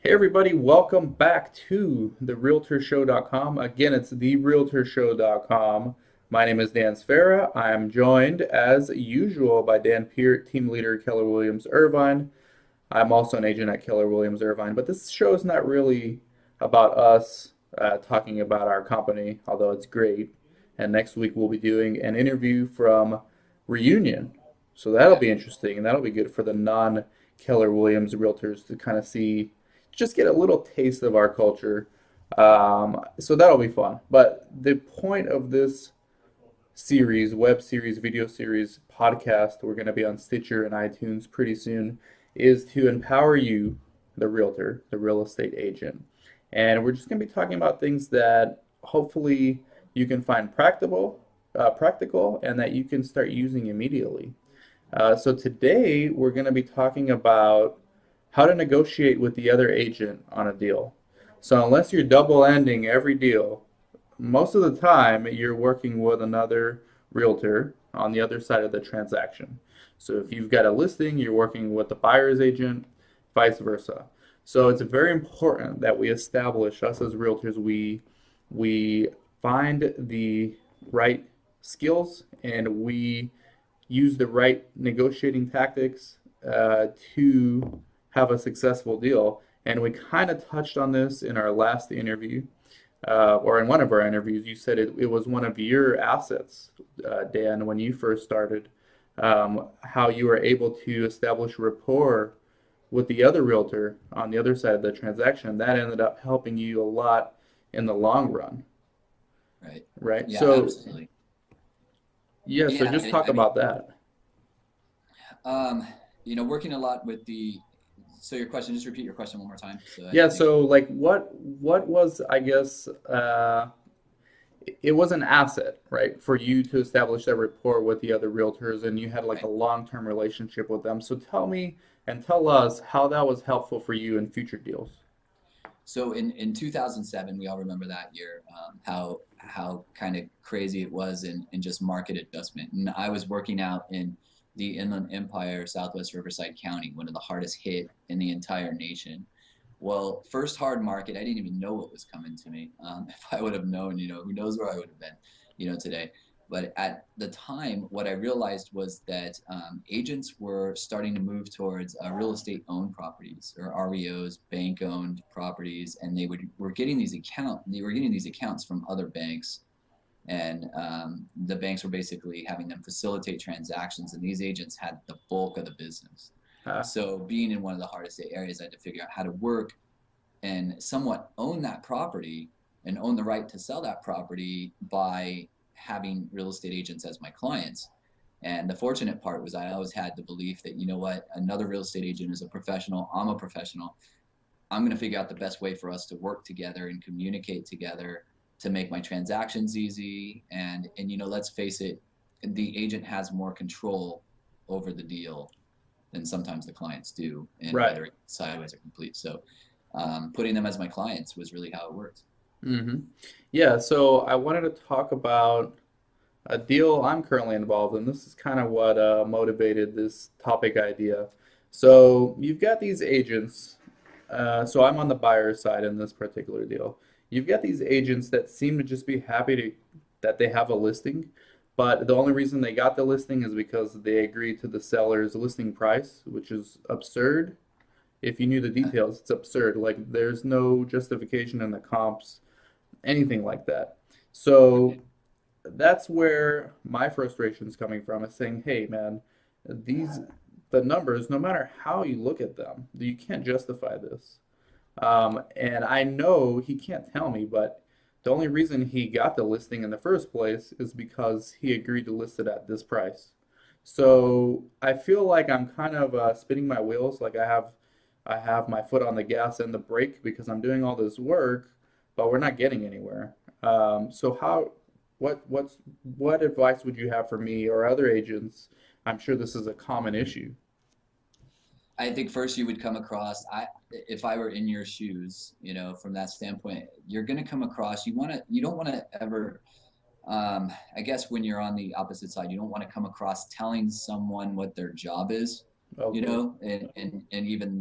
Hey everybody, welcome back to the realtorshow.com. Again, it's the realtorshow.com. My name is Dan Sfera. I'm joined as usual by Dan Peart, team leader Keller Williams Irvine. I'm also an agent at Keller Williams Irvine, but this show is not really about us talking about our company, although it's great. And next week we'll be doing an interview from Reunion. So that'll Yeah, be interesting, and that'll be good for the non-Keller Williams realtors to kind of see, just get a little taste of our culture. So that'll be fun. But the point of this series, web series, video series, podcast, we're going to be on Stitcher and iTunes pretty soon, is to empower you, the realtor, the real estate agent. And we're just going to be talking about things that hopefully you can find practical, and that you can start using immediately. So today we're going to be talking about how to negotiate with the other agent on a deal. So unless you're double ending every deal, most of the time you're working with another realtor on the other side of the transaction. So if you've got a listing, you're working with the buyer's agent, vice versa. So it's very important that we establish, us as realtors, we find the right skills and we use the right negotiating tactics to have a successful deal. And we kind of touched on this in our last interview, or in one of our interviews. You said it was one of your assets, Dan, when you first started, how you were able to establish rapport with the other realtor on the other side of the transaction. That ended up helping you a lot in the long run, right. right? Yeah, So, absolutely. yeah, so Yeah, just talk I mean, about that. um, working a lot with so your question, just repeat your question one more time so I Yeah, make sure. so like what was, I guess, it was an asset, right, for you to establish that rapport with the other realtors, and you had like a Right. long-term relationship with them. So tell me and tell us how that was helpful for you in future deals. So in 2007, we all remember that year, how kind of crazy it was in just market adjustment. And I was working out in the Inland Empire, Southwest Riverside County, one of the hardest hit in the entire nation. Well, first hard market, I didn't even know what was coming to me. If I would have known, who knows where I would have been, today. But at the time, what I realized was that agents were starting to move towards real estate owned properties or REOs, bank owned properties, and they were getting these accounts from other banks, and the banks were basically having them facilitate transactions, and these agents had the bulk of the business. Uh, So being in one of the hardest hit areas, I had to figure out how to work and somewhat own that property and own the right to sell that property by having real estate agents as my clients. And the fortunate part was I always had the belief that, you know what, another real estate agent is a professional, I'm a professional. I'm going to figure out the best way for us to work together and communicate together to make my transactions easy. And let's face it, the agent has more control over the deal than sometimes the clients do, and right. whether it's sideways or complete. So putting them as my clients was really how it worked. hmm Yeah, so I wanted to talk about a deal I'm currently involved in. This is kind of what motivated this topic idea. So you've got these agents. So I'm on the buyer side in this particular deal. You've got these agents that seem to just be happy that they have a listing, but the only reason they got the listing is because they agreed to the seller's listing price, which is absurd. If you knew the details, it's absurd. Like there's no justification in the comps, anything like that. So Right. that's where my frustration is coming from. Is saying, hey, man, these the numbers, no matter how you look at them, you can't justify this. And I know he can't tell me, but the only reason he got the listing in the first place is because he agreed to list it at this price. So I feel like I'm kind of spinning my wheels, like I have my foot on the gas and the brake because I'm doing all this work, but we're not getting anywhere. So what advice would you have for me or other agents? I'm sure this is a common issue. I think first you would come across, if I were in your shoes, from that standpoint, you're going to come across, you don't want to ever, I guess when you're on the opposite side, you don't want to come across telling someone what their job is, Okay. and even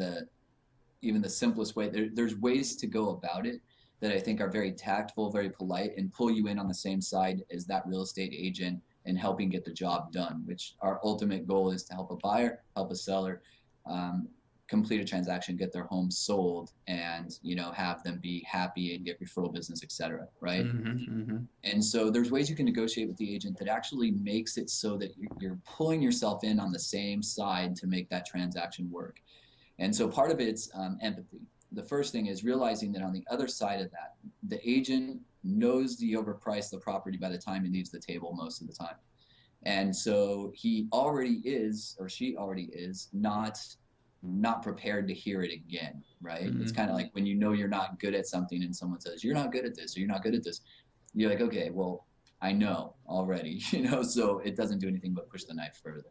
even the simplest way. There's ways to go about it that I think are very tactful, very polite, and pull you in on the same side as that real estate agent and helping get the job done, which our ultimate goal is to help a buyer, help a seller, um, complete a transaction, get their home sold, and have them be happy and get referral business, etc. Right? Hmm. And so there's ways you can negotiate with the agent that actually makes it so that you're pulling yourself in on the same side to make that transaction work. And so part of it's empathy. The first thing is realizing that on the other side of that, the agent knows the overpriced the property by the time he leaves the table most of the time. And so he already is, or she already is, not prepared to hear it again, right? It's kind of like when you're not good at something and someone says, you're not good at this, or you're not good at this. You're like, okay, well, I know already, so it doesn't do anything but push the knife further.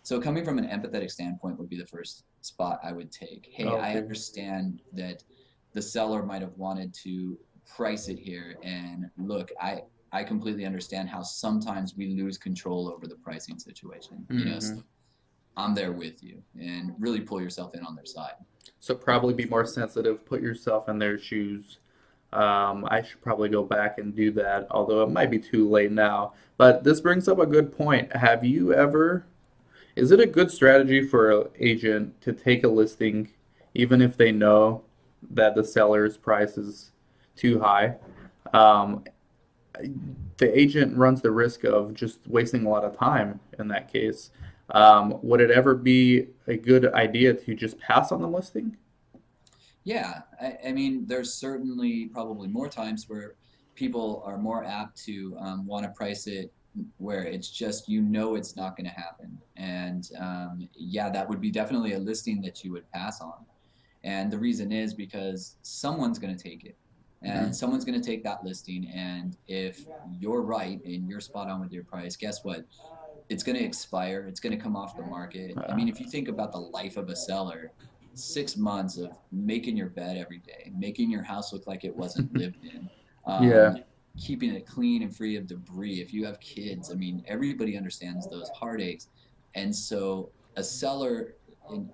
So coming from an empathetic standpoint would be the first spot I would take. Hey, I Okay. understand that the seller might have wanted to price it here, and look, I completely understand how sometimes we lose control over the pricing situation. So Hmm. I'm there with you, and really pull yourself in on their side So before probably you be more start. sensitive, put yourself in their shoes. I should probably go back and do that, although it might be too late now. But this brings up a good point. Is it a good strategy for an agent to take a listing, even if they know that the seller's price is too high? Um, the agent runs the risk of just wasting a lot of time in that case. Would it ever be a good idea to just pass on the listing? Yeah, I mean, there's certainly probably more times where people are more apt to want to price it where it's just it's not going to happen, and yeah, that would be definitely a listing that you would pass on. And the reason is because someone's going to take it, and Mm. someone's going to take that listing. And if you're right and you're spot on with your price, guess what? It's going to expire. It's going to come off the market. I Uh, mean, if you think about the life of a seller, 6 months of making your bed every day, making your house look like it wasn't lived in, yeah. um, keeping it clean and free of debris. If you have kids, I mean, everybody understands those heartaches. And so a seller,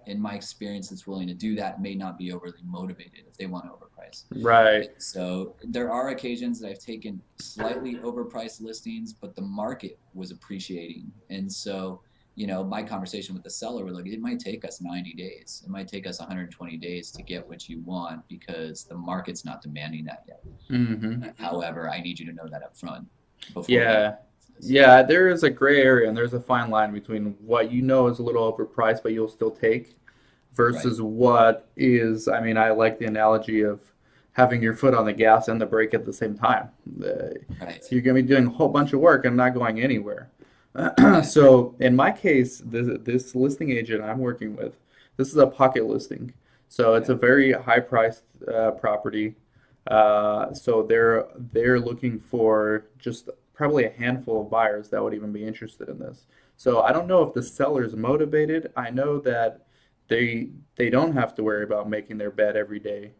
in my experience, that's willing to do that may not be overly motivated if they want to overprice. Right. So there are occasions that I've taken slightly overpriced listings, but the market was appreciating. And so, my conversation with the seller was like, it might take us 90 days. It might take us 120 days to get what you want because the market's not demanding that yet. Hmm. However, I need you to know that up front before we Yeah. advance this. Yeah, there is a gray area and there's a fine line between what you know is a little overpriced but you'll still take Right. versus what is, I mean, I like the analogy of having your foot on the gas and the brake at the same time. Right. You're going to be doing a whole bunch of work and not going anywhere. Yeah. So in my case, this listing agent I'm working with, this is a pocket listing. So it's Yeah. a very high priced property. So they're looking for just probably a handful of buyers that would even be interested in this. So I don't know if the seller's motivated. I know that they don't have to worry about making their bed every day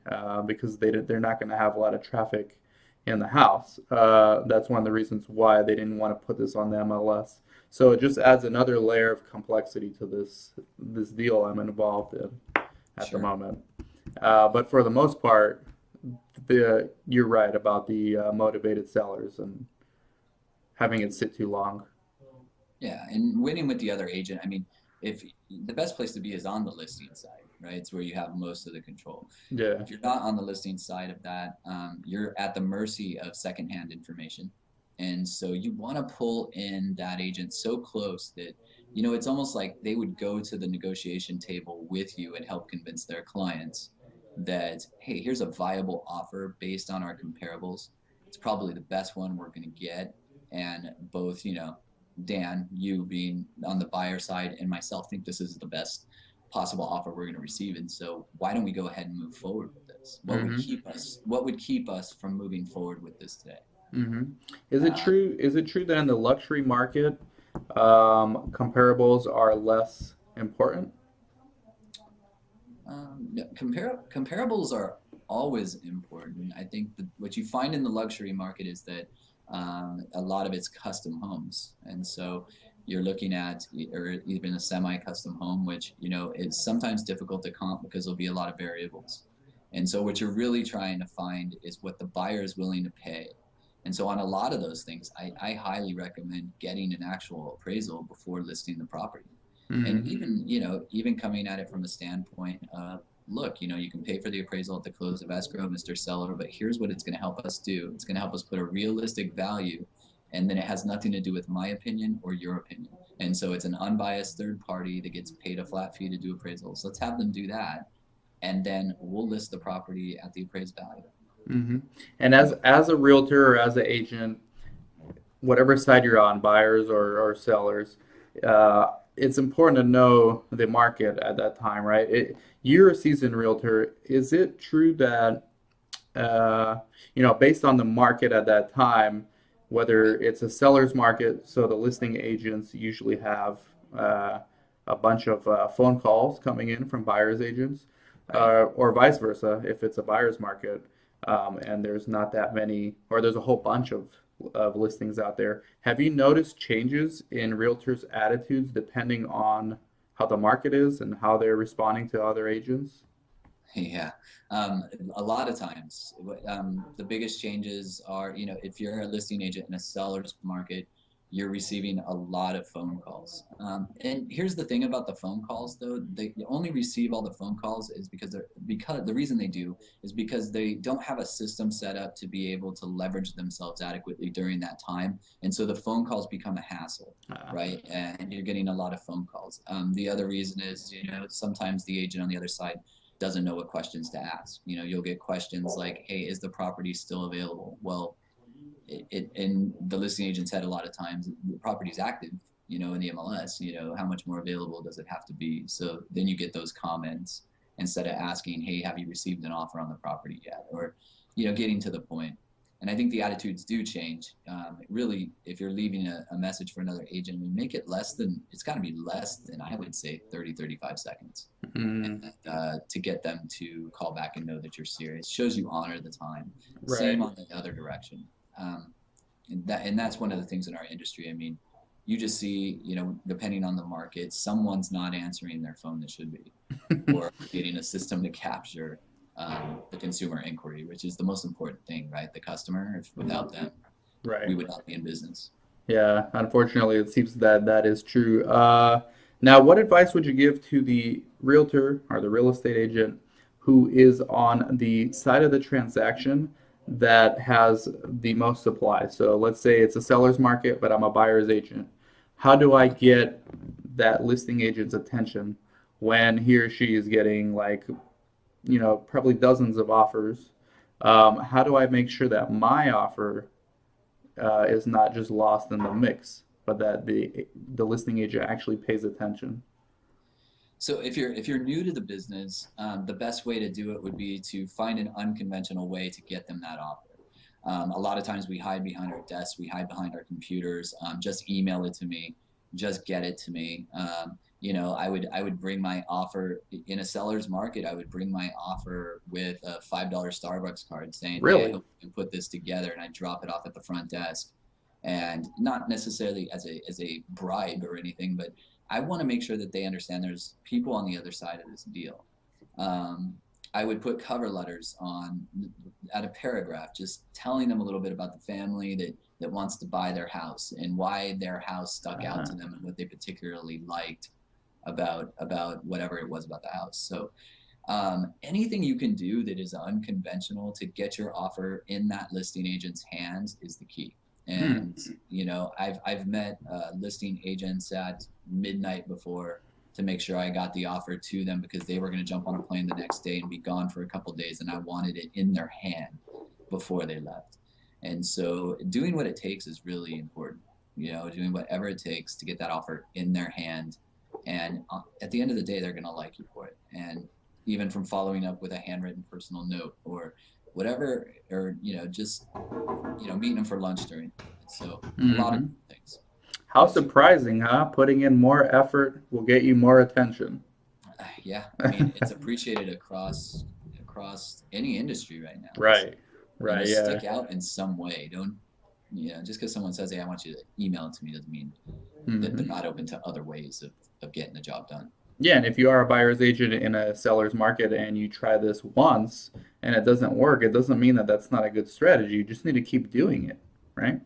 because they're not going to have a lot of traffic in the house. That's one of the reasons why they didn't want to put this on the MLS. So it just adds another layer of complexity to this deal I'm involved in at the Sure. moment. But for the most part, you're right about the motivated sellers and having it sit too long. Yeah, and winning with the other agent, I mean, if the best place to be is on the listing side, right? It's where you have most of the control. Yeah. If you're not on the listing side of that, you're at the mercy of secondhand information. And so you want to pull in that agent so close that, it's almost like they would go to the negotiation table with you and help convince their clients that, hey, here's a viable offer based on our comparables. It's probably the best one we're going to get. And both, Dan, you being on the buyer side, and myself think this is the best possible offer we're going to receive. And so why don't we go ahead and move forward with this? Mm-hmm. What would keep us from moving forward with this today? Mm-hmm. Is it Uh, true? Is it true that in the luxury market, comparables are less important? yeah, comparables are always important. I think what you find in the luxury market is that a lot of it's custom homes, and so you're looking at or even a semi-custom home, which is sometimes difficult to comp because there'll be a lot of variables. And so what you're really trying to find is what the buyer is willing to pay. And so on a lot of those things, I highly recommend getting an actual appraisal before listing the property. And Mm-hmm. even, even coming at it from a standpoint of, look, you can pay for the appraisal at the close of escrow, Mr. Seller, but here's what it's going to help us do. It's going to help us put a realistic value, and then it has nothing to do with my opinion or your opinion. And so it's an unbiased third party that gets paid a flat fee to do appraisals. Let's have them do that, and then we'll list the property at the appraised value. Mm-hmm. And as a realtor or as an agent, whatever side you're on, buyers or sellers, it's important to know the market at that time, right? You're a seasoned realtor. Is it true that uh, based on the market at that time, whether Right, it's a seller's market, so the listing agents usually have uh, a bunch of phone calls coming in from buyer's agents, right. or vice versa, if it's a buyer's market, and there's not that many, or there's a whole bunch of listings out there. Have you noticed changes in realtors' attitudes depending on how the market is and how they're responding to other agents? Yeah, a lot of times, the biggest changes are, if you're a listing agent in a seller's market, you're receiving a lot of phone calls. And here's the thing about the phone calls, though, they only receive all the phone calls is because the reason they do is because they don't have a system set up to be able to leverage themselves adequately during that time, and so the phone calls become a hassle. Uh, Right, and you're getting a lot of phone calls. The other reason is, sometimes the agent on the other side doesn't know what questions to ask. You'll get questions like, "Hey, is the property still available?" Well, in the listing agent's head, a lot of times the property's active. In the MLS. How much more available does it have to be? So then you get those comments instead of asking, "Hey, have you received an offer on the property yet?" Or, getting to the point. And I think the attitudes do change. Really, if you're leaving a message for another agent, make it less than, it's got to be less than, I would say, 30, 35 seconds, mm, to get them to call back and know that you're serious. Shows you honor the time. Same right. on the other direction. Um, and that's one of the things in our industry. I mean, you just see, depending on the market, someone's not answering their phone that should be, or getting a system to capture the consumer inquiry, which is the most important thing, right? The customer. If without them, we Right. would not be in business. Yeah, unfortunately, it seems that that is true. Now, what advice would you give to the realtor or the real estate agent who is on the side of the transaction that has the most supply? So let's say it's a seller's market, but I'm a buyer's agent. How do I get that listing agent's attention when he or she is getting like, probably dozens of offers? How do I make sure that my offer is not just lost in the mix, but that the listing agent actually pays attention? So if you're new to the business, the best way to do it would be to find an unconventional way to get them that offer. A lot of times we hide behind our desks, we hide behind our computers. Just email it to me, just get it to me. I would bring my offer in a seller's market. I would bring my offer with a $5 Starbucks card saying, "Hey, I Really? hope you can put this together," and I drop it off at the front desk, and not necessarily as a bribe or anything, but I want to make sure that they understand there's people on the other side of this deal. Um, I would put cover letters on at a paragraph, just telling them a little bit about the family that wants to buy their house and why their house stuck out Uh, to them and what they particularly liked about whatever it was about the house. So anything you can do that is unconventional to get your offer in that listing agent's hands is the key. And hmm. I've met listing agents at midnight before to make sure I got the offer to them because they were going to jump on a plane the next day and be gone for a couple of days, and I wanted it in their hand before they left. And so doing what it takes is really important. Doing whatever it takes to get that offer in their hand, and at the end of the day, they're going to like you for it. And even from following up with a handwritten personal note or whatever, or just meeting them for lunch during the day. So a lot of Hmm. things How that you surprising, huh? Putting in more effort will get you more attention. yeah, I mean, it's appreciated across any industry right now. It's, Right. Right. Yeah. stick out in some way. Don't, just because someone says, "Hey, I want you to email it to me," doesn't mean that they're Hmm. not open to other ways of getting the job done. Yeah, and if you are a buyer's agent in a seller's market and you try this once and it doesn't work, it doesn't mean that that's not a good strategy. You just need to keep doing it, right?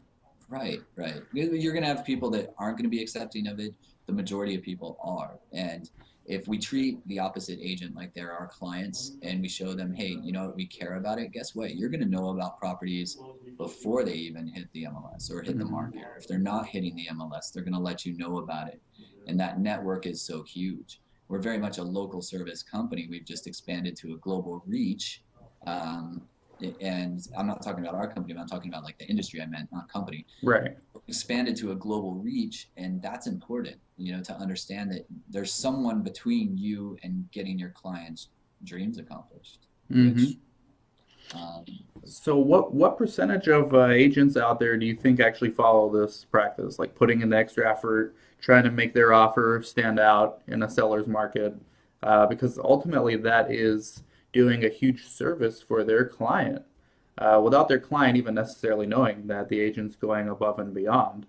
Right, right. You're going to have people that aren't going to be accepting of it. The majority of people are. And if we treat the opposite agent like they're our clients and we show them, hey, you know what, we care about it, guess what? You're going to know about properties before they even hit the MLS or hit the Hmm. market. Or if they're not hitting the MLS, they're going to let you know about it. And that network is so huge. We're very much a local service company. We've just expanded to a global reach. Um, and I'm not talking about our company, but I'm talking about like the industry I meant, not company. Right. Expanded to a global reach, and that's important, to understand that there's someone between you and getting your clients' dreams accomplished, Hmm. which um, So what percentage of agents out there do you think actually follow this practice, like putting in the extra effort, trying to make their offer stand out in a seller's market? Because ultimately that is doing a huge service for their client, without their client even necessarily knowing that the agent's going above and beyond,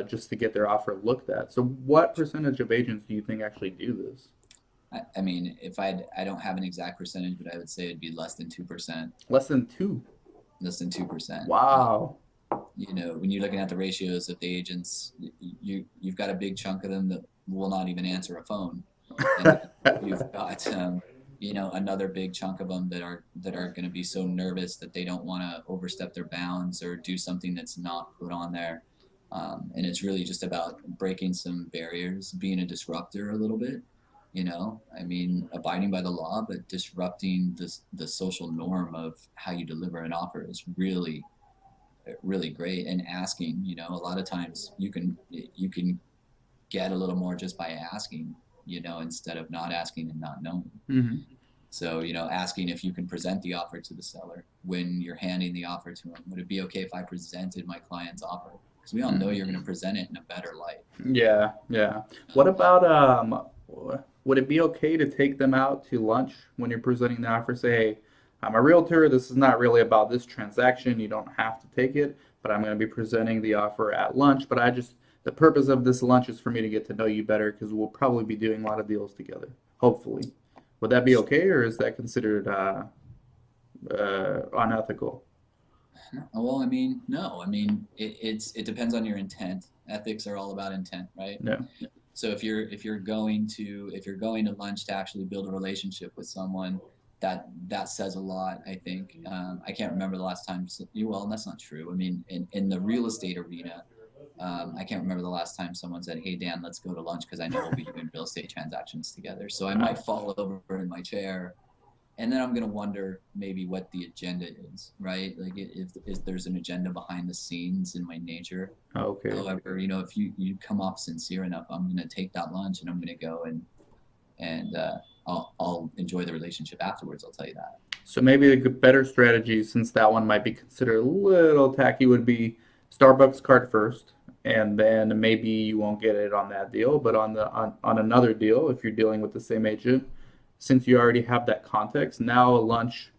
just to get their offer looked at. So what percentage of agents do you think actually do this? I mean, if I don't have an exact percentage, but I would say it'd be less than 2%. Less than two. Less than 2%. Wow. When you're looking at the ratios of the agents, you've got a big chunk of them that will not even answer a phone, and then you've got another big chunk of them that are going to be so nervous that they don't want to overstep their bounds or do something that's not put on there. And it's really just about breaking some barriers, being a disruptor a little bit. I mean, abiding by the law, but disrupting the social norm of how you deliver an offer is really great. And asking, a lot of times you can get a little more just by asking, instead of not asking and not knowing. Hmm. So, asking if you can present the offer to the seller when you're handing the offer to them. Would it be okay if I presented my client's offer? Because we all know you're going to present it in a better light. Yeah, yeah. What Um, about would it be okay to take them out to lunch when you're presenting the offer? Say, hey, I'm a realtor. This is not really about this transaction. You don't have to take it, but I'm going to be presenting the offer at lunch. But the purpose of this lunch is for me to get to know you better because we'll probably be doing a lot of deals together, hopefully. Would that be okay, or is that considered unethical? well, I mean, no, I mean, it depends on your intent. Ethics are all about intent, right? No. So if you're going to lunch to actually build a relationship with someone, that says a lot. I think I can't remember the last time. Well, that's not true. I mean, in the real estate arena, I can't remember the last time someone said, "Hey Dan, let's go to lunch because I know we'll be doing real estate transactions together." So I might fall over in my chair, and then I'm going to wonder maybe what the agenda is, right? Like if there's an agenda behind the scenes in my nature. Okay. However, if you come off sincere enough, I'm going to take that lunch and I'm going to go and I'll enjoy the relationship afterwards. I'll tell you that. So maybe a better strategy, since that one might be considered a little tacky, would be Starbucks card first, and then maybe you won't get it on that deal, but on another deal, if you're dealing with the same agent, since you already have that context, now a lunch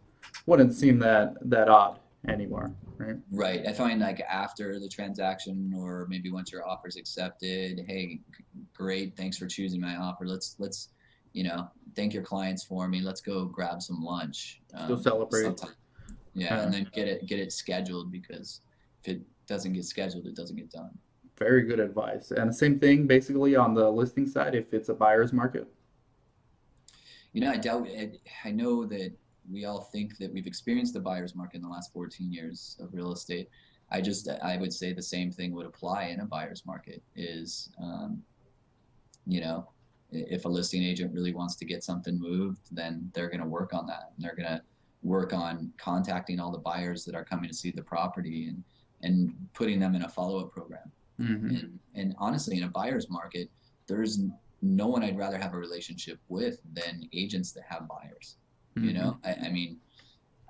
wouldn't seem that odd anymore, right? Right. I find like after the transaction or maybe once your offer's accepted, hey, great, thanks for choosing my offer. Let's thank your clients for me. Let's go grab some lunch. Still celebrate. Sometime. Yeah, Uh, and then get it scheduled because if it doesn't get scheduled, it doesn't get done. Very good advice. And the same thing basically on the listing side if it's a buyer's market. I doubt it. I know that we all think that we've experienced the buyer's market in the last 14 years of real estate. I would say the same thing would apply in a buyer's market is, you know, if a listing agent really wants to get something moved, then they're going to work on that. And they're going to work on contacting all the buyers that are coming to see the property and putting them in a follow-up program. Hmm. And honestly, in a buyer's market, there's no one I'd rather have a relationship with than agents that have buyers. Hmm. I mean,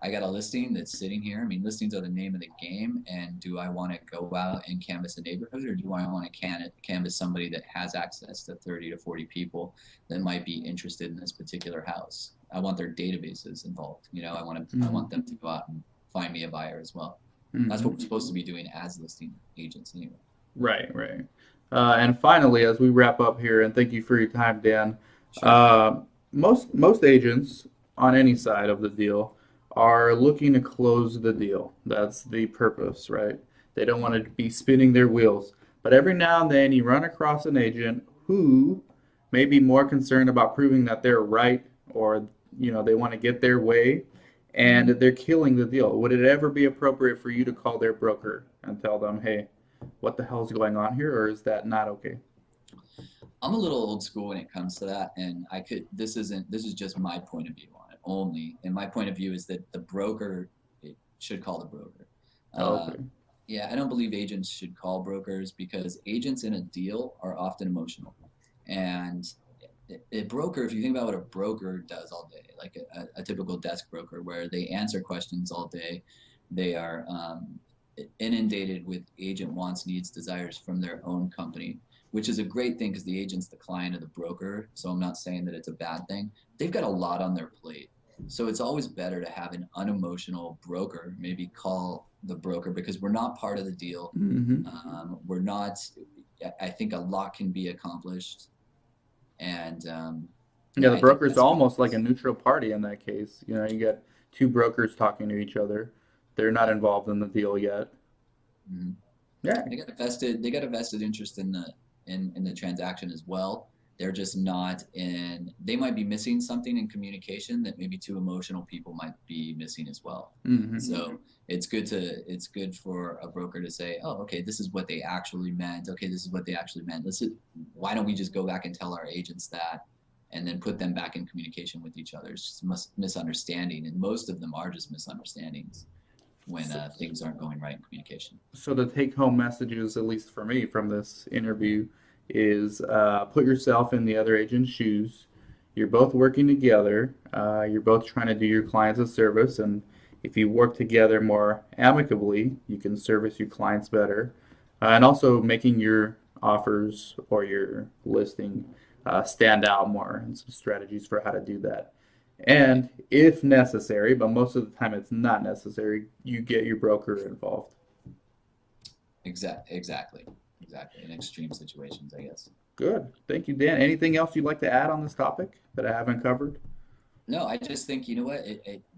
I got a listing that's sitting here. I mean, listings are the name of the game. And do I want to go out and canvass a neighborhood, or do I want to canvass somebody that has access to 30 to 40 people that might be interested in this particular house? I want their databases involved. I want them to go out and find me a buyer as well. That's what we're Hmm. supposed to be doing as listing agents anyway. Right, right. And finally, as we wrap up here, and thank you for your time, Dan. Sure. Uh, most agents on any side of the deal are looking to close the deal. That's the purpose, right? They don't want Mhm. to be spinning their wheels. But every now and then you run across an agent who may be more concerned about proving that they're right, or they want to get their way, and Mhm. they're killing the deal. Would it ever be appropriate for you to call their broker and tell them, "Hey, what the hell's going on here?" Or is that not okay? I'm a little old school when it comes to that, and this is just my point of view on it only. And my point of view is that the broker should call the broker. Oh, Uh, okay. yeah, I don't believe agents should call brokers because agents in a deal are often emotional. And a broker, if you think about what a broker does all day, like a typical desk broker, where they answer questions all day, they are inundated with agent wants, needs, desires from their own company, which is a great thing because the agent's the client of the broker. So I'm not saying that it's a bad thing. They've got a lot on their plate. So it's always better to have an unemotional broker, maybe call the broker because we're not part of the deal. Hmm. We're not, I think a lot can be accomplished. And Yeah, yeah, the I think broker's that's my almost like a advice. neutral party in that case. You get two brokers talking to each other. They're not Yeah. involved in the deal yet. Mhm. Yeah. They got a vested interest in the transaction as well. They're just not in they might be missing something in communication that maybe two emotional people might be missing as well. Hmm. So it's good for a broker to say, oh, okay, this is what they actually meant. Okay, this is what they actually meant. Why don't we just go back and tell our agents that and then put them back in communication with each other? It's just misunderstanding, and most of them are just misunderstandings when So, things aren't going right in communication. so the take-home messages, at least for me from this interview, is put yourself in the other agent's shoes. You're both working together. You're both trying to do your clients a service, and if you work together more amicably, you can service your clients better. And also making your offers or your listing stand out more, and some strategies for how to do that. Right. And if necessary, but most of the time it's not necessary, you get your broker involved. Exactly. Exactly. In extreme situations, I guess. Good. Thank you, Dan. Anything else you'd like to add on this topic that I haven't covered? No, I just think, you know what,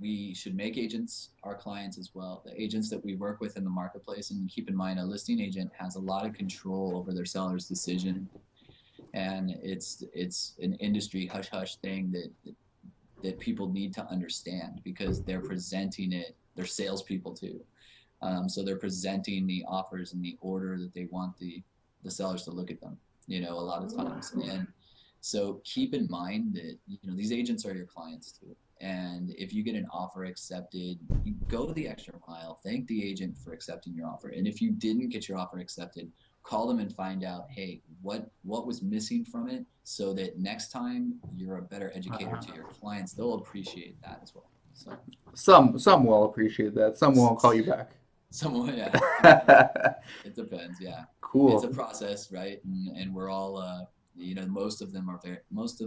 we should make agents our clients as well. The agents that we work with in the marketplace, and keep in mind, a listing agent has a lot of control over their seller's decision, and it's an industry hush hush thing that people need to understand because they're presenting it. They're salespeople too, so they're presenting the offers in the order that they want the sellers to look at them. A lot of times, and so keep in mind that these agents are your clients too. And if you get an offer accepted, you go the extra mile. Thank the agent for accepting your offer. And if you didn't get your offer accepted, call them and find out, hey, what was missing from it, so that next time you're a better educator to your clients. They'll appreciate that as well. So, Some will appreciate that. Some won't call you back. someone, yeah, it depends. Yeah, it's a Cool. process, right? And we're all, most of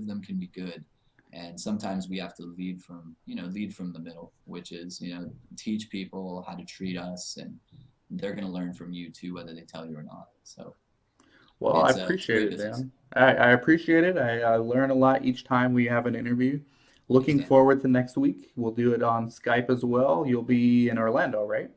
them can be good, and sometimes we have to lead from the middle, which is teach people how to treat us, and they're going to learn from you too, whether they tell you or not. So Well, I it's appreciate great it, business. Dan. I appreciate it. I learn a lot each time we have an interview. Thanks, Looking Dan. forward to next week. We'll do it on Skype as well. You'll be in Orlando, right?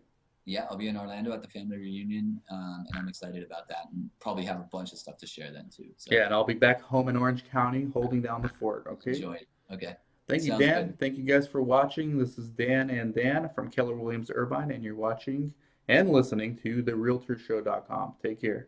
Yeah, I'll be in Orlando at the family reunion, and I'm excited about that, and probably have a bunch of stuff to share then too. So Yeah, and I'll be back home in Orange County holding down the fort, okay? enjoy it. Okay, Thank you, sounds Dan. good. Thank you guys for watching. This is Dan and Dan from Keller Williams Irvine, and you're watching and listening to the RealtorShow.com. Take care.